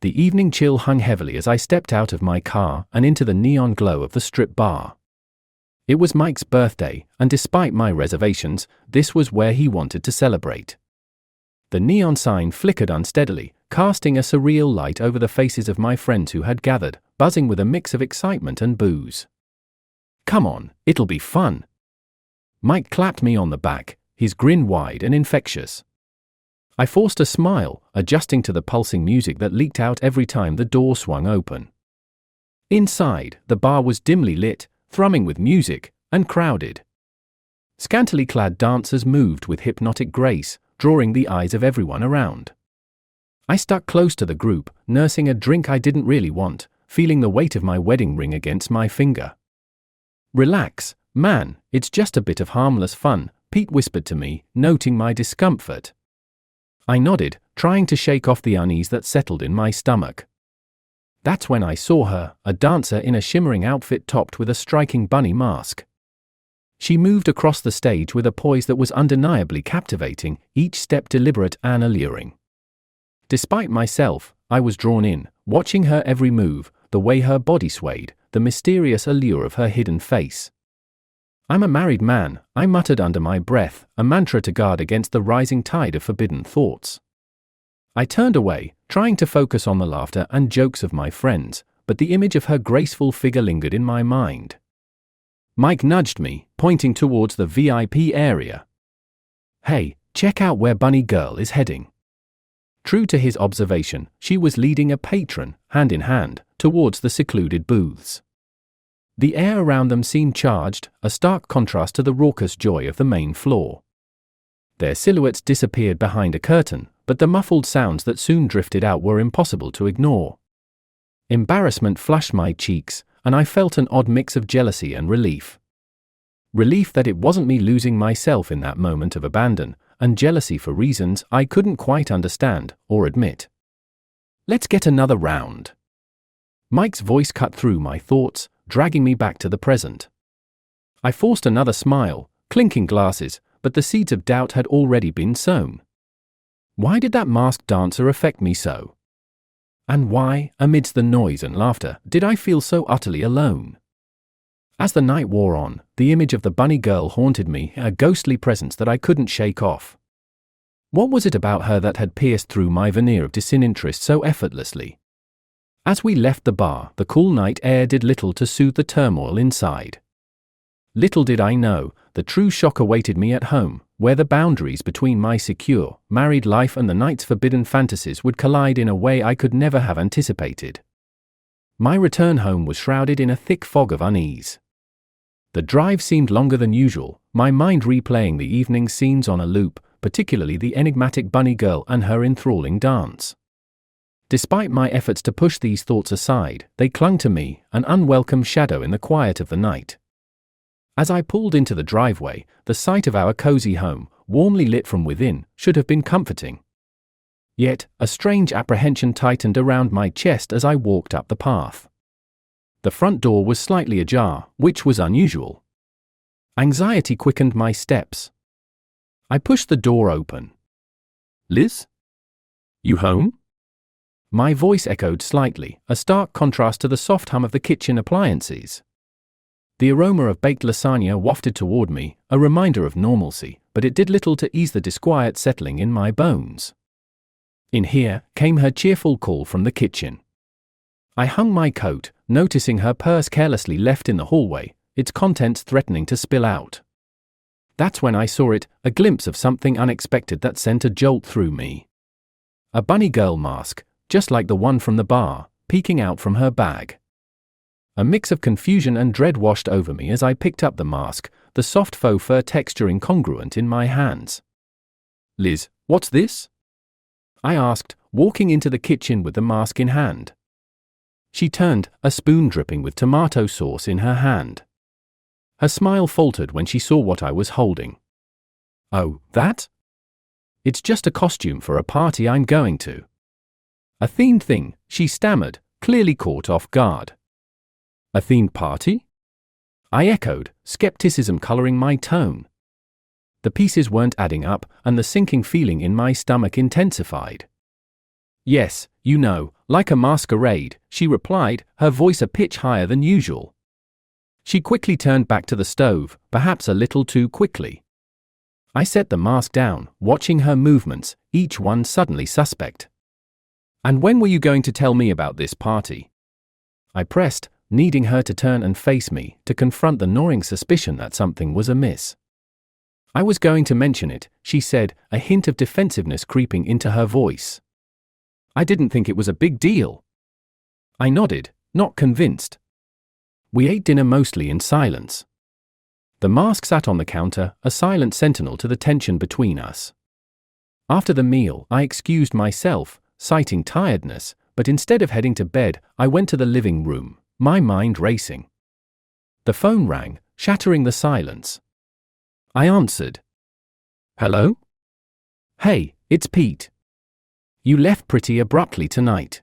The evening chill hung heavily as I stepped out of my car and into the neon glow of the strip bar. It was Mike's birthday, and despite my reservations, this was where he wanted to celebrate. The neon sign flickered unsteadily, casting a surreal light over the faces of my friends who had gathered, buzzing with a mix of excitement and booze. "Come on, it'll be fun." Mike clapped me on the back, his grin wide and infectious. I forced a smile, adjusting to the pulsing music that leaked out every time the door swung open. Inside, the bar was dimly lit, thrumming with music, and crowded. Scantily clad dancers moved with hypnotic grace, drawing the eyes of everyone around. I stuck close to the group, nursing a drink I didn't really want, feeling the weight of my wedding ring against my finger. "Relax, man, it's just a bit of harmless fun," Pete whispered to me, noting my discomfort. I nodded, trying to shake off the unease that settled in my stomach. That's when I saw her, a dancer in a shimmering outfit topped with a striking bunny mask. She moved across the stage with a poise that was undeniably captivating, each step deliberate and alluring. Despite myself, I was drawn in, watching her every move, the way her body swayed, the mysterious allure of her hidden face. "I'm a married man," I muttered under my breath, a mantra to guard against the rising tide of forbidden thoughts. I turned away, trying to focus on the laughter and jokes of my friends, but the image of her graceful figure lingered in my mind. Mike nudged me, pointing towards the VIP area. "Hey, check out where Bunny Girl is heading." True to his observation, she was leading a patron, hand in hand, towards the secluded booths. The air around them seemed charged, a stark contrast to the raucous joy of the main floor. Their silhouettes disappeared behind a curtain, but the muffled sounds that soon drifted out were impossible to ignore. Embarrassment flushed my cheeks, and I felt an odd mix of jealousy and relief. Relief that it wasn't me losing myself in that moment of abandon, and jealousy for reasons I couldn't quite understand or admit. "Let's get another round." Mike's voice cut through my thoughts, dragging me back to the present. I forced another smile, clinking glasses, but the seeds of doubt had already been sown. Why did that masked dancer affect me so? And why, amidst the noise and laughter, did I feel so utterly alone? As the night wore on, the image of the bunny girl haunted me, a ghostly presence that I couldn't shake off. What was it about her that had pierced through my veneer of disinterest so effortlessly? As we left the bar, the cool night air did little to soothe the turmoil inside. Little did I know, the true shock awaited me at home, where the boundaries between my secure, married life and the night's forbidden fantasies would collide in a way I could never have anticipated. My return home was shrouded in a thick fog of unease. The drive seemed longer than usual, my mind replaying the evening's scenes on a loop, particularly the enigmatic bunny girl and her enthralling dance. Despite my efforts to push these thoughts aside, they clung to me, an unwelcome shadow in the quiet of the night. As I pulled into the driveway, the sight of our cozy home, warmly lit from within, should have been comforting. Yet, a strange apprehension tightened around my chest as I walked up the path. The front door was slightly ajar, which was unusual. Anxiety quickened my steps. I pushed the door open. "Liz? You home?" My voice echoed slightly, a stark contrast to the soft hum of the kitchen appliances. The aroma of baked lasagna wafted toward me, a reminder of normalcy, but it did little to ease the disquiet settling in my bones. In here came her cheerful call from the kitchen. I hung my coat, noticing her purse carelessly left in the hallway, its contents threatening to spill out. That's when I saw it, a glimpse of something unexpected that sent a jolt through me. A bunny girl mask, just like the one from the bar, peeking out from her bag. A mix of confusion and dread washed over me as I picked up the mask, the soft faux fur texture incongruent in my hands. "Liz, what's this?" I asked, walking into the kitchen with the mask in hand. She turned, a spoon dripping with tomato sauce in her hand. Her smile faltered when she saw what I was holding. "Oh, that? It's just a costume for a party I'm going to." "A themed thing," she stammered, clearly caught off guard. "A themed party?" I echoed, skepticism coloring my tone. The pieces weren't adding up, and the sinking feeling in my stomach intensified. Yes, you know, like a masquerade, she replied, her voice a pitch higher than usual. She quickly turned back to the stove, perhaps a little too quickly. I set the mask down, watching her movements, each one suddenly suspect. And when were you going to tell me about this party? I pressed, needing her to turn and face me, to confront the gnawing suspicion that something was amiss. I was going to mention it, she said, a hint of defensiveness creeping into her voice. I didn't think it was a big deal. I nodded, not convinced. We ate dinner mostly in silence. The mask sat on the counter, a silent sentinel to the tension between us. After the meal, I excused myself, citing tiredness, but instead of heading to bed, I went to the living room, my mind racing. The phone rang, shattering the silence. I answered. Hello? Hey, it's Pete. You left pretty abruptly tonight.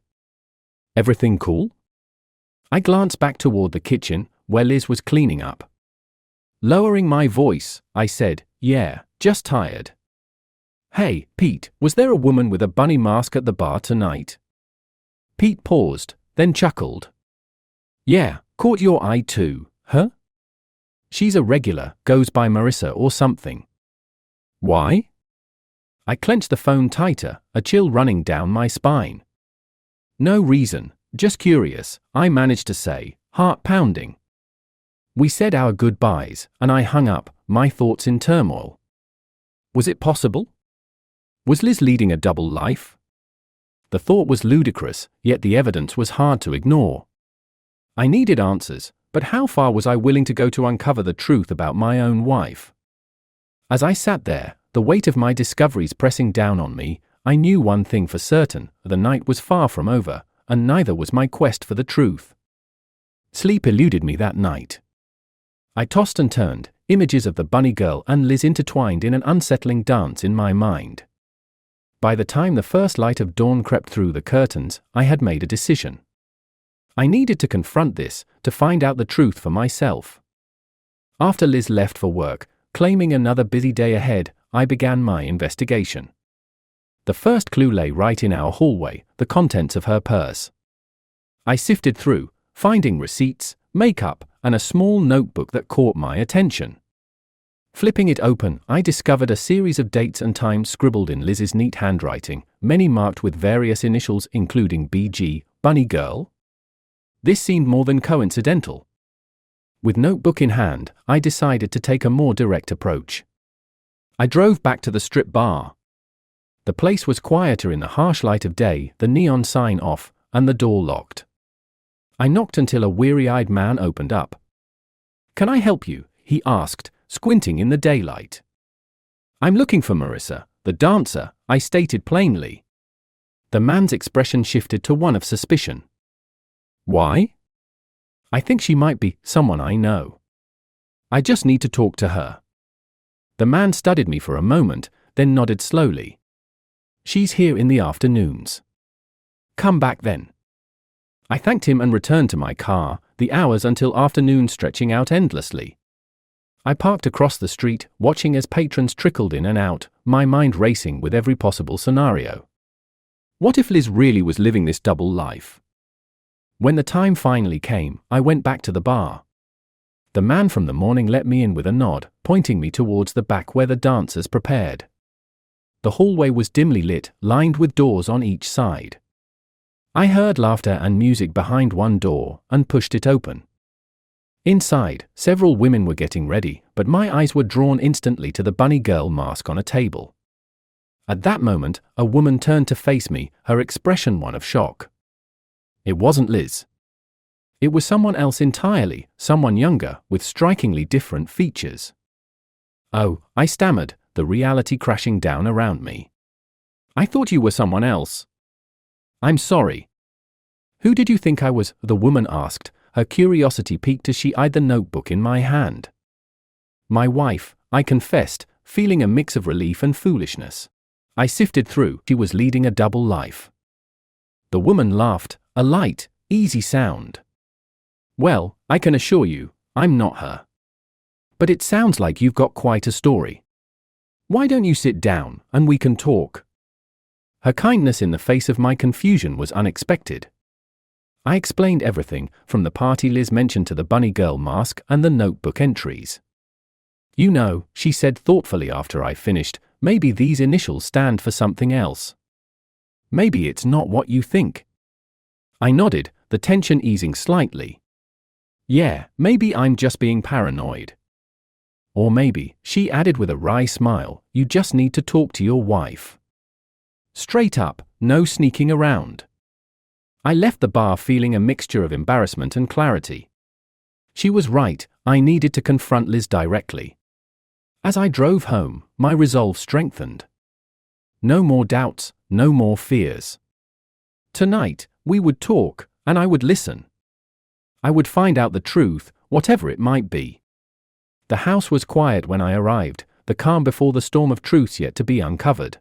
Everything cool? I glanced back toward the kitchen, where Liz was cleaning up. Lowering my voice, I said, yeah, just tired. Hey, Pete, was there a woman with a bunny mask at the bar tonight? Pete paused, then chuckled. Yeah, caught your eye too, huh? She's a regular, goes by Marissa or something. Why? I clenched the phone tighter, a chill running down my spine. No reason, just curious, I managed to say, heart pounding. We said our goodbyes, and I hung up, my thoughts in turmoil. Was it possible? Was Liz leading a double life? The thought was ludicrous, yet the evidence was hard to ignore. I needed answers, but how far was I willing to go to uncover the truth about my own wife? As I sat there, the weight of my discoveries pressing down on me, I knew one thing for certain, the night was far from over, and neither was my quest for the truth. Sleep eluded me that night. I tossed and turned, images of the bunny girl and Liz intertwined in an unsettling dance in my mind. By the time the first light of dawn crept through the curtains, I had made a decision. I needed to confront this, to find out the truth for myself. After Liz left for work, claiming another busy day ahead, I began my investigation. The first clue lay right in our hallway, the contents of her purse. I sifted through, finding receipts, makeup, and a small notebook that caught my attention. Flipping it open, I discovered a series of dates and times scribbled in Liz's neat handwriting, many marked with various initials including BG, Bunny Girl. This seemed more than coincidental. With notebook in hand, I decided to take a more direct approach. I drove back to the strip bar. The place was quieter in the harsh light of day, the neon sign off, and the door locked. I knocked until a weary-eyed man opened up. Can I help you? He asked, squinting in the daylight. I'm looking for Marissa, the dancer, I stated plainly. The man's expression shifted to one of suspicion. Why? I think she might be someone I know. I just need to talk to her. The man studied me for a moment, then nodded slowly. She's here in the afternoons. Come back then. I thanked him and returned to my car, the hours until afternoon stretching out endlessly. I parked across the street, watching as patrons trickled in and out, my mind racing with every possible scenario. What if Liz really was living this double life? When the time finally came, I went back to the bar. The man from the morning let me in with a nod, pointing me towards the back where the dancers prepared. The hallway was dimly lit, lined with doors on each side. I heard laughter and music behind one door, and pushed it open. Inside, several women were getting ready, but my eyes were drawn instantly to the bunny girl mask on a table. At that moment, a woman turned to face me, her expression one of shock. It wasn't Liz. It was someone else entirely, someone younger, with strikingly different features. Oh, I stammered, the reality crashing down around me. I thought you were someone else. I'm sorry. Who did you think I was? The woman asked, her curiosity piqued as she eyed the notebook in my hand. My wife, I confessed, feeling a mix of relief and foolishness. I sifted through, she was leading a double life. The woman laughed, a light, easy sound. Well, I can assure you, I'm not her. But it sounds like you've got quite a story. Why don't you sit down, and we can talk? Her kindness in the face of my confusion was unexpected. I explained everything, from the party Liz mentioned to the bunny girl mask and the notebook entries. "You know," she said thoughtfully after I finished, "maybe these initials stand for something else. Maybe it's not what you think." I nodded, the tension easing slightly. "Yeah, maybe I'm just being paranoid. Or maybe," she added with a wry smile, "you just need to talk to your wife. Straight up, no sneaking around." I left the bar feeling a mixture of embarrassment and clarity. She was right, I needed to confront Liz directly. As I drove home, my resolve strengthened. No more doubts, no more fears. Tonight, we would talk, and I would listen. I would find out the truth, whatever it might be. The house was quiet when I arrived, the calm before the storm of truths yet to be uncovered.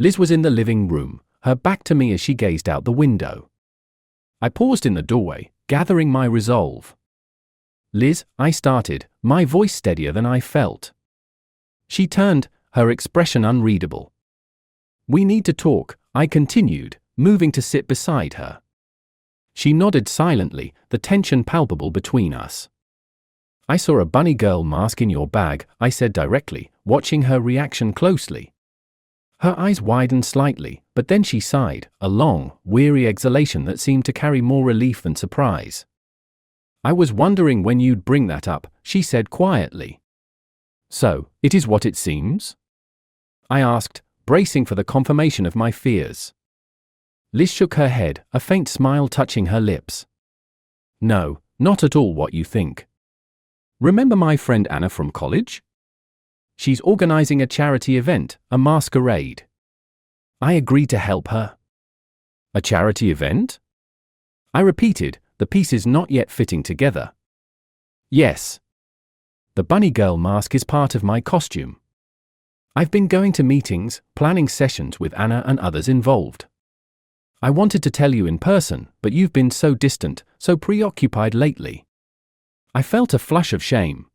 Liz was in the living room, her back to me as she gazed out the window. I paused in the doorway, gathering my resolve. "Liz," I started, my voice steadier than I felt. She turned, her expression unreadable. "We need to talk," I continued, moving to sit beside her. She nodded silently, the tension palpable between us. "I saw a bunny girl mask in your bag," I said directly, watching her reaction closely. Her eyes widened slightly, but then she sighed, a long, weary exhalation that seemed to carry more relief than surprise. "I was wondering when you'd bring that up," she said quietly. "So, it is what it seems?" I asked, bracing for the confirmation of my fears. Liz shook her head, a faint smile touching her lips. "No, not at all what you think. Remember my friend Anna from college? She's organizing a charity event, a masquerade. I agreed to help her." "A charity event?" I repeated, the pieces not yet fitting together. "Yes. The bunny girl mask is part of my costume. I've been going to meetings, planning sessions with Anna and others involved. I wanted to tell you in person, but you've been so distant, so preoccupied lately." I felt a flush of shame.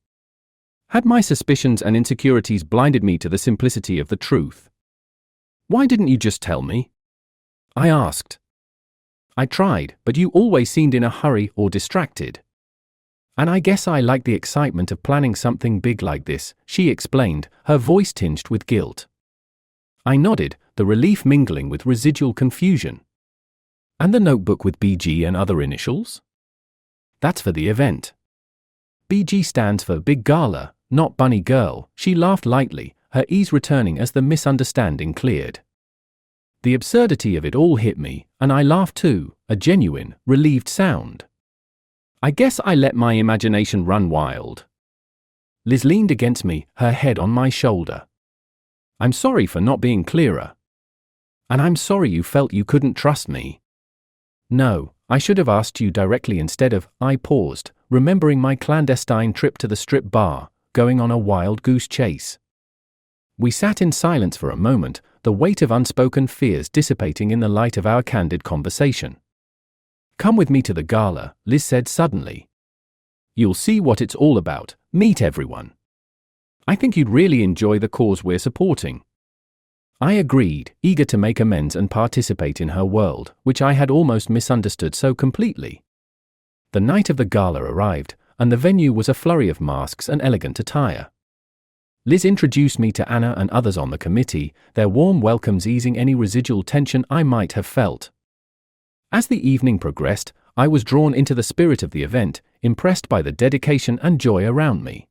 Had my suspicions and insecurities blinded me to the simplicity of the truth? "Why didn't you just tell me?" I asked. "I tried, but you always seemed in a hurry or distracted. And I guess I like the excitement of planning something big like this," she explained, her voice tinged with guilt. I nodded, the relief mingling with residual confusion. "And the notebook with BG and other initials?" "That's for the event. BG stands for Big Gala, not Bunny Girl," she laughed lightly, her ease returning as the misunderstanding cleared. The absurdity of it all hit me, and I laughed too, a genuine, relieved sound. I guess I let my imagination run wild. Liz leaned against me, her head on my shoulder. "I'm sorry for not being clearer. And I'm sorry you felt you couldn't trust me." "No, I should have asked you directly instead of," I paused, remembering my clandestine trip to the strip bar, going on a wild goose chase. We sat in silence for a moment, the weight of unspoken fears dissipating in the light of our candid conversation. "Come with me to the gala," Liz said suddenly. "You'll see what it's all about, meet everyone. I think you'd really enjoy the cause we're supporting." I agreed, eager to make amends and participate in her world, which I had almost misunderstood so completely. The night of the gala arrived, and the venue was a flurry of masks and elegant attire. Liz introduced me to Anna and others on the committee, their warm welcomes easing any residual tension I might have felt. As the evening progressed, I was drawn into the spirit of the event, impressed by the dedication and joy around me.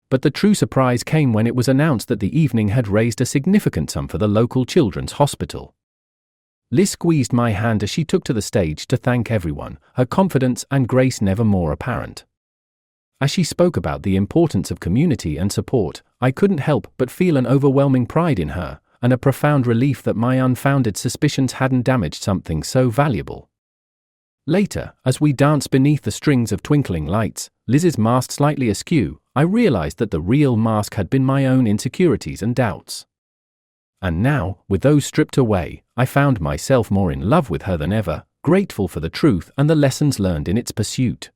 But the true surprise came when it was announced that the evening had raised a significant sum for the local children's hospital. Liz squeezed my hand as she took to the stage to thank everyone, her confidence and grace never more apparent. As she spoke about the importance of community and support, I couldn't help but feel an overwhelming pride in her, and a profound relief that my unfounded suspicions hadn't damaged something so valuable. Later, as we danced beneath the strings of twinkling lights, Liz's mask slightly askew, I realized that the real mask had been my own insecurities and doubts. And now, with those stripped away, I found myself more in love with her than ever, grateful for the truth and the lessons learned in its pursuit.